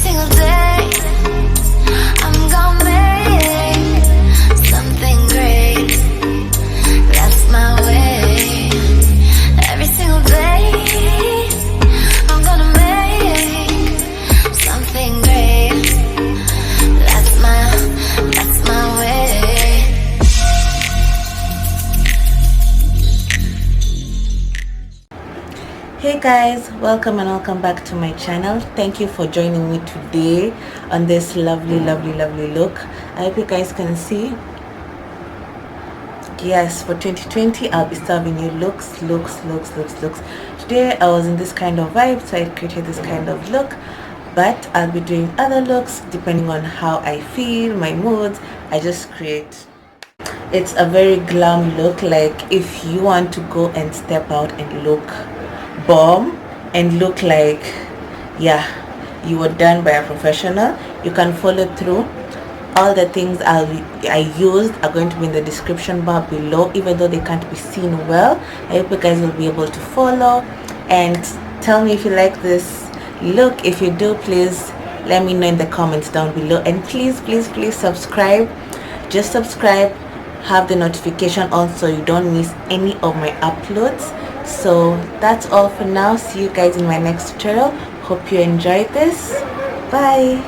single day I'm gonna make something great. That's my way. Every single day I'm gonna make something great. That's my way. Hey guys, welcome and welcome back to my channel. Thank you for joining me today on this lovely look. I hope you guys can see. Yes, for 2020 I'll be serving you looks. Today I was in this kind of vibe, so I created this kind of look, but I'll be doing other looks depending on how I feel, my moods. I just create. It's a very glam look, like if you want to go and step out and look bomb and look like, yeah, you were done by a professional, you can follow through. All the things I used are going to be in the description bar below, even though they can't be seen well. I hope you guys will be able to follow and tell me if you like this look. If you do, please let me know in the comments down below, and please subscribe. Just subscribe, have the notification on so you don't miss any of my uploads. So that's all for now. See you guys in my next tutorial. Hope you enjoyed this. Bye.